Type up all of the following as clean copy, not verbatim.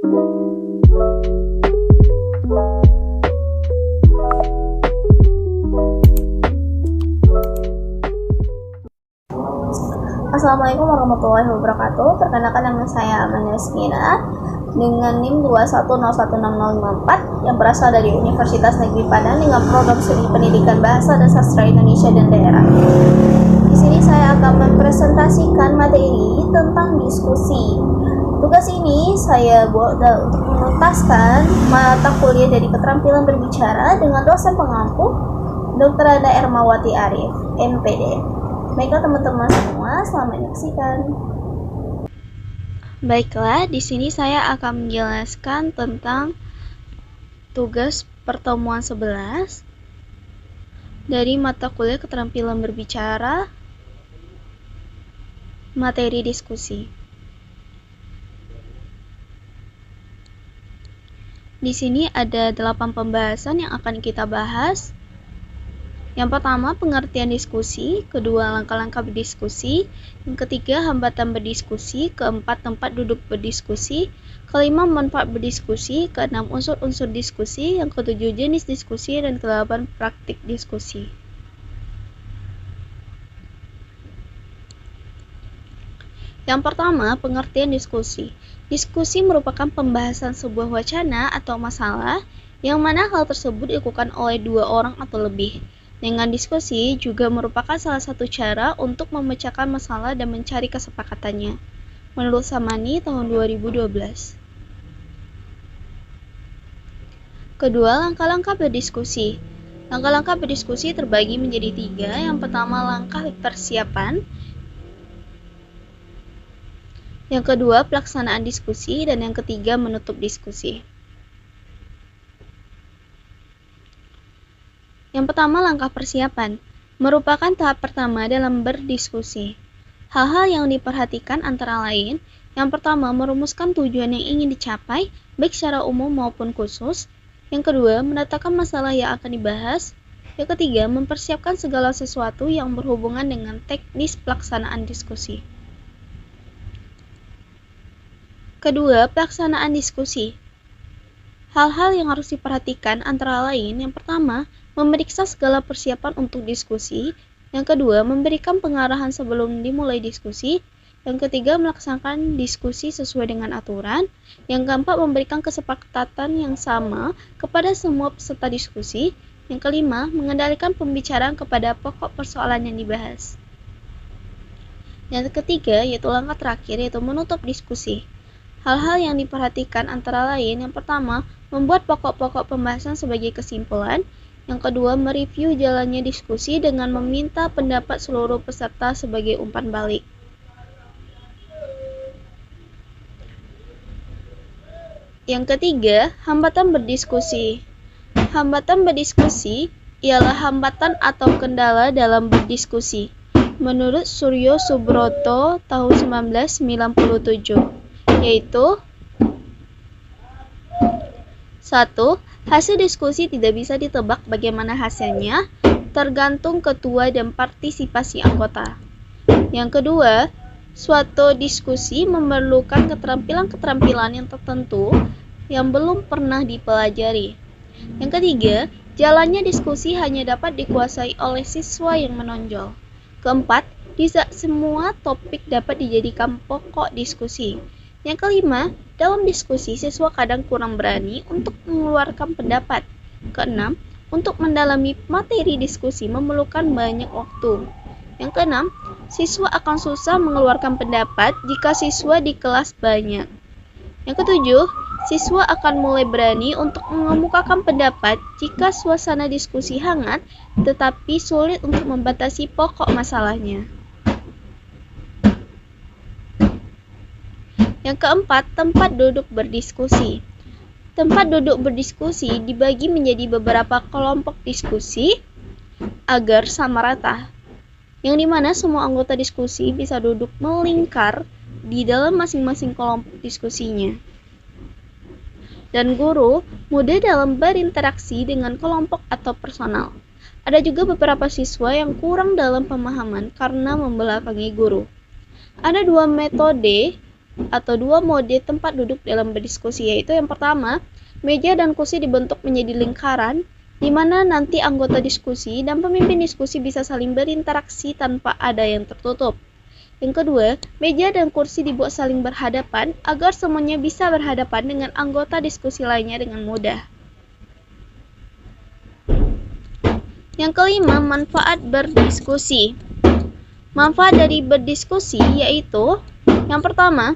Assalamualaikum warahmatullahi wabarakatuh. Perkenalkan, nama saya Amanda Yasmina dengan NIM 2101654 yang berasal dari Universitas Negeri Padang dengan program studi pendidikan bahasa dan sastra Indonesia dan daerah. Di sini saya akan mempresentasikan materi tentang diskusi. Tugas ini saya buat untuk menuntaskan mata kuliah dari keterampilan berbicara dengan dosen pengampu Dr. Anda Ermawati Arif, MPD. Baiklah teman-teman semua, selamat menyaksikan. Baiklah, di sini saya akan menjelaskan tentang tugas pertemuan 11 dari mata kuliah keterampilan berbicara, materi diskusi. Di sini ada 8 pembahasan yang akan kita bahas. Yang pertama, pengertian diskusi. Kedua, langkah-langkah berdiskusi. Yang ketiga, hambatan berdiskusi. Keempat, tempat duduk berdiskusi. Kelima, manfaat berdiskusi. Keenam, unsur-unsur diskusi. Yang ketujuh, jenis diskusi. Dan kedelapan, praktik diskusi. Yang pertama, pengertian diskusi. Diskusi merupakan pembahasan sebuah wacana atau masalah yang mana hal tersebut dilakukan oleh dua orang atau lebih. Dengan diskusi juga merupakan salah satu cara untuk memecahkan masalah dan mencari kesepakatannya. Menurut Samani tahun 2012. Kedua, langkah-langkah berdiskusi. Langkah-langkah berdiskusi terbagi menjadi 3. Yang pertama, langkah persiapan. Yang kedua, pelaksanaan diskusi. Dan yang ketiga, menutup diskusi. Yang pertama, langkah persiapan merupakan tahap pertama dalam berdiskusi. Hal-hal yang diperhatikan antara lain, yang pertama, merumuskan tujuan yang ingin dicapai, baik secara umum maupun khusus. Yang kedua, menetapkan masalah yang akan dibahas. Yang ketiga, mempersiapkan segala sesuatu yang berhubungan dengan teknis pelaksanaan diskusi. Kedua, pelaksanaan diskusi. Hal-hal yang harus diperhatikan antara lain, yang pertama, memeriksa segala persiapan untuk diskusi. Yang kedua, memberikan pengarahan sebelum dimulai diskusi. Yang ketiga, melaksanakan diskusi sesuai dengan aturan. Yang keempat, memberikan kesepakatan yang sama kepada semua peserta diskusi. Yang kelima, mengendalikan pembicaraan kepada pokok persoalan yang dibahas. Yang ketiga, yaitu langkah terakhir, yaitu menutup diskusi. Hal-hal yang diperhatikan antara lain, yang pertama, membuat pokok-pokok pembahasan sebagai kesimpulan. Yang kedua, mereview jalannya diskusi dengan meminta pendapat seluruh peserta sebagai umpan balik. Yang ketiga, hambatan berdiskusi. Hambatan berdiskusi ialah hambatan atau kendala dalam berdiskusi. Menurut Suryo Subroto tahun 1997. Yaitu 1. Hasil diskusi tidak bisa ditebak bagaimana hasilnya, tergantung ketua dan partisipasi anggota. Yang kedua, suatu diskusi memerlukan keterampilan-keterampilan yang tertentu yang belum pernah dipelajari. Yang ketiga, jalannya diskusi hanya dapat dikuasai oleh siswa yang menonjol. Keempat, tidak semua topik dapat dijadikan pokok diskusi. Yang kelima, dalam diskusi siswa kadang kurang berani untuk mengeluarkan pendapat. Keenam, untuk mendalami materi diskusi memerlukan banyak waktu. Yang keenam, siswa akan susah mengeluarkan pendapat jika siswa di kelas banyak. Yang ketujuh, siswa akan mulai berani untuk mengemukakan pendapat jika suasana diskusi hangat tetapi sulit untuk membatasi pokok masalahnya. Yang keempat, tempat duduk berdiskusi. Tempat duduk berdiskusi dibagi menjadi beberapa kelompok diskusi agar sama rata, yang dimana semua anggota diskusi bisa duduk melingkar di dalam masing-masing kelompok diskusinya. Dan guru mudah dalam berinteraksi dengan kelompok atau personal. Ada juga beberapa siswa yang kurang dalam pemahaman karena membelakangi guru. Ada 2 metode atau dua mode tempat duduk dalam berdiskusi, yaitu yang pertama, meja dan kursi dibentuk menjadi lingkaran, di mana nanti anggota diskusi dan pemimpin diskusi bisa saling berinteraksi tanpa ada yang tertutup. Yang kedua, meja dan kursi dibuat saling berhadapan agar semuanya bisa berhadapan dengan anggota diskusi lainnya dengan mudah. Yang kelima, manfaat berdiskusi. Manfaat dari berdiskusi yaitu yang pertama,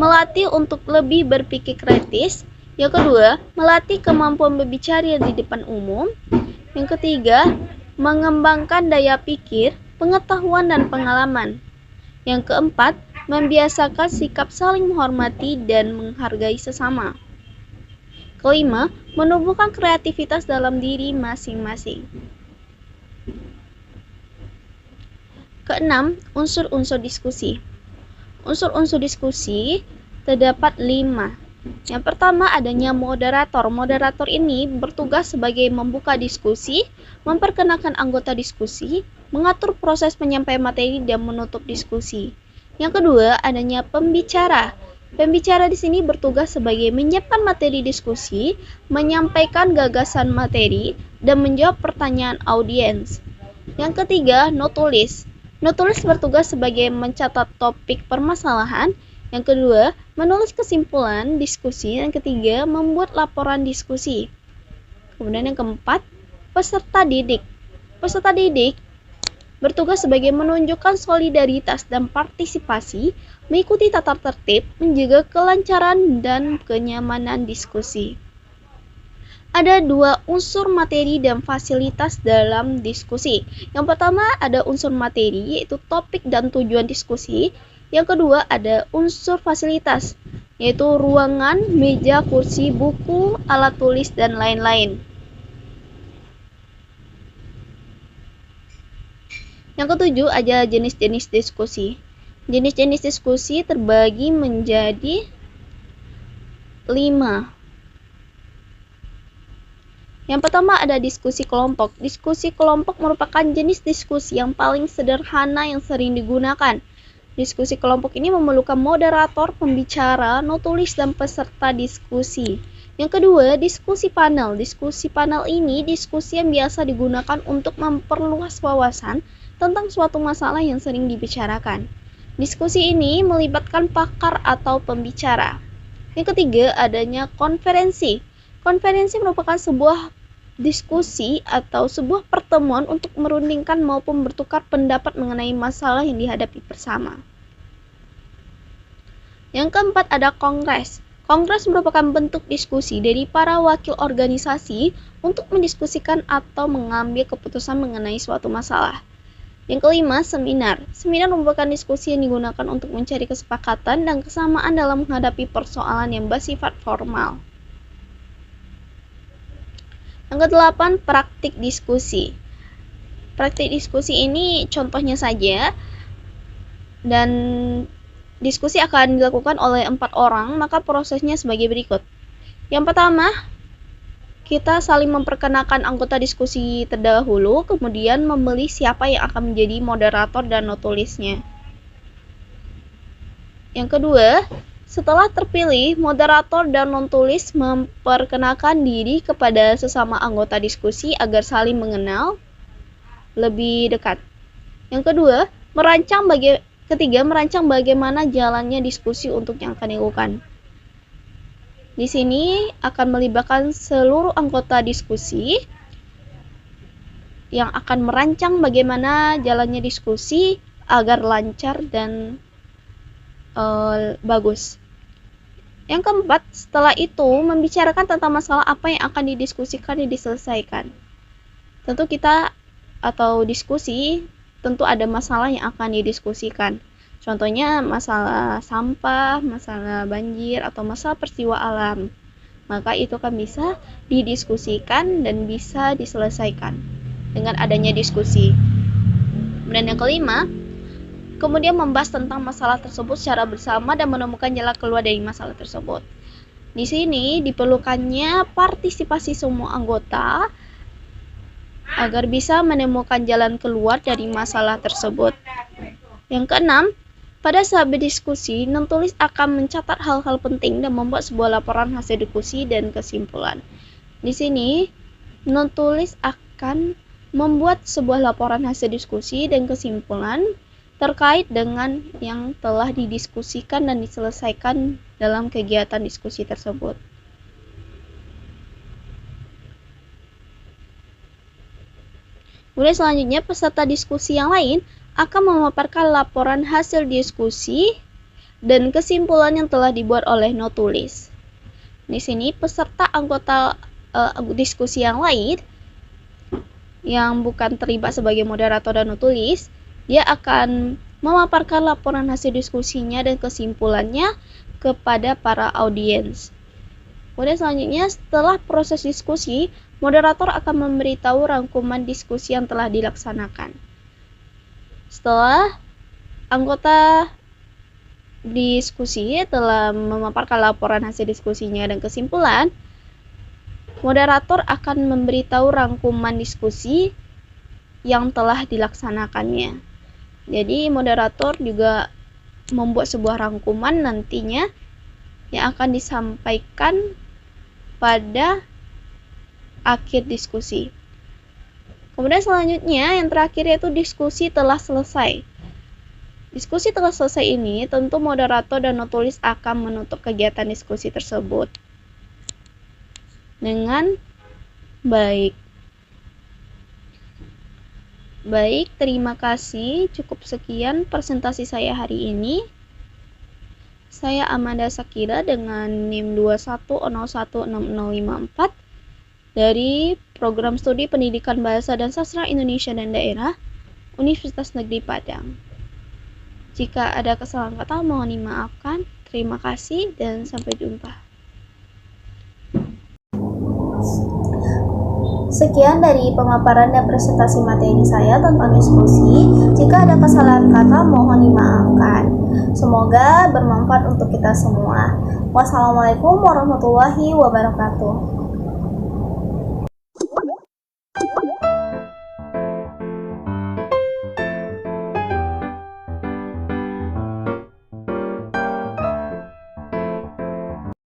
melatih untuk lebih berpikir kritis. Yang kedua, melatih kemampuan berbicara di depan umum. Yang ketiga, mengembangkan daya pikir, pengetahuan, dan pengalaman. Yang keempat, membiasakan sikap saling menghormati dan menghargai sesama. Kelima, menumbuhkan kreativitas dalam diri masing-masing. Keenam, unsur-unsur diskusi. Unsur-unsur diskusi terdapat 5. Yang pertama adanya moderator. Moderator ini bertugas sebagai membuka diskusi, memperkenalkan anggota diskusi, mengatur proses penyampaian materi, dan menutup diskusi. Yang kedua adanya pembicara. Pembicara di sini bertugas sebagai menyiapkan materi diskusi, menyampaikan gagasan materi, dan menjawab pertanyaan audiens. Yang ketiga, notulis. Notulis bertugas sebagai mencatat topik permasalahan. Yang kedua, menulis kesimpulan diskusi. Yang ketiga, membuat laporan diskusi. Kemudian yang keempat, peserta didik. Peserta didik bertugas sebagai menunjukkan solidaritas dan partisipasi, mengikuti tata tertib, menjaga kelancaran dan kenyamanan diskusi. Ada 2 unsur materi dan fasilitas dalam diskusi. Yang pertama ada unsur materi, yaitu topik dan tujuan diskusi. Yang kedua ada unsur fasilitas, yaitu ruangan, meja, kursi, buku, alat tulis, dan lain-lain. Yang ketujuh ada jenis-jenis diskusi. Jenis-jenis diskusi terbagi menjadi 5. Yang pertama ada diskusi kelompok. Diskusi kelompok merupakan jenis diskusi yang paling sederhana yang sering digunakan. Diskusi kelompok ini memerlukan moderator, pembicara, notulis, dan peserta diskusi. Yang kedua, diskusi panel. Diskusi panel ini diskusi yang biasa digunakan untuk memperluas wawasan tentang suatu masalah yang sering dibicarakan. Diskusi ini melibatkan pakar atau pembicara. Yang ketiga, adanya konferensi. Konferensi merupakan sebuah diskusi atau sebuah pertemuan untuk merundingkan maupun bertukar pendapat mengenai masalah yang dihadapi bersama. Yang keempat ada kongres. Kongres merupakan bentuk diskusi dari para wakil organisasi untuk mendiskusikan atau mengambil keputusan mengenai suatu masalah. Yang kelima, seminar. Seminar merupakan diskusi yang digunakan untuk mencari kesepakatan dan kesamaan dalam menghadapi persoalan yang bersifat formal. Yang kedelapan, praktik diskusi. Praktik diskusi ini contohnya saja, dan diskusi akan dilakukan oleh 4 orang, maka prosesnya sebagai berikut. Yang pertama, kita saling memperkenalkan anggota diskusi terdahulu, kemudian memilih siapa yang akan menjadi moderator dan notulisnya. Yang kedua, setelah terpilih, moderator dan notulis memperkenalkan diri kepada sesama anggota diskusi agar saling mengenal lebih dekat. Yang kedua, merancang bagaimana jalannya diskusi untuk yang akan dilakukan. Di sini akan melibatkan seluruh anggota diskusi yang akan merancang bagaimana jalannya diskusi agar lancar dan bagus. Yang keempat, setelah itu membicarakan tentang masalah apa yang akan didiskusikan dan diselesaikan. Tentu kita atau diskusi tentu ada masalah yang akan didiskusikan. Contohnya masalah sampah, masalah banjir, atau masalah peristiwa alam. Maka itu kan bisa didiskusikan dan bisa diselesaikan dengan adanya diskusi. Dan yang kelima, kemudian membahas tentang masalah tersebut secara bersama dan menemukan jalan keluar dari masalah tersebut. Di sini diperlukannya partisipasi semua anggota agar bisa menemukan jalan keluar dari masalah tersebut. Yang keenam, Pada saat berdiskusi, penulis akan mencatat hal-hal penting dan membuat sebuah laporan hasil diskusi dan kesimpulan. Di sini, penulis akan membuat sebuah laporan hasil diskusi dan kesimpulan terkait dengan yang telah didiskusikan dan diselesaikan dalam kegiatan diskusi tersebut. Kemudian selanjutnya, peserta diskusi yang lain akan memaparkan laporan hasil diskusi dan kesimpulan yang telah dibuat oleh notulis. Di sini peserta anggota diskusi yang lain yang bukan terlibat sebagai moderator dan notulis, dia akan memaparkan laporan hasil diskusinya dan kesimpulannya kepada para audiens. Kemudian selanjutnya, setelah proses diskusi, moderator akan memberitahu rangkuman diskusi yang telah dilaksanakan. Setelah anggota diskusi telah memaparkan laporan hasil diskusinya dan kesimpulan, moderator akan memberitahu rangkuman diskusi yang telah dilaksanakannya. Jadi moderator juga membuat sebuah rangkuman nantinya yang akan disampaikan pada akhir diskusi. Kemudian selanjutnya yang terakhir yaitu diskusi telah selesai. Diskusi telah selesai ini tentu moderator dan notulis akan menutup kegiatan diskusi tersebut dengan baik. Baik, terima kasih. Cukup sekian presentasi saya hari ini. Saya Amanda Sakira dengan NIM 21016054 dari Program Studi Pendidikan Bahasa dan Sastra Indonesia dan Daerah, Universitas Negeri Padang. Jika ada kesalahan kata, mohon dimaafkan. Terima kasih dan sampai jumpa. Sekian dari pemaparan dan presentasi materi saya tentang diskusi. Jika ada kesalahan kata, mohon dimaafkan. Semoga bermanfaat untuk kita semua. Wassalamualaikum warahmatullahi wabarakatuh.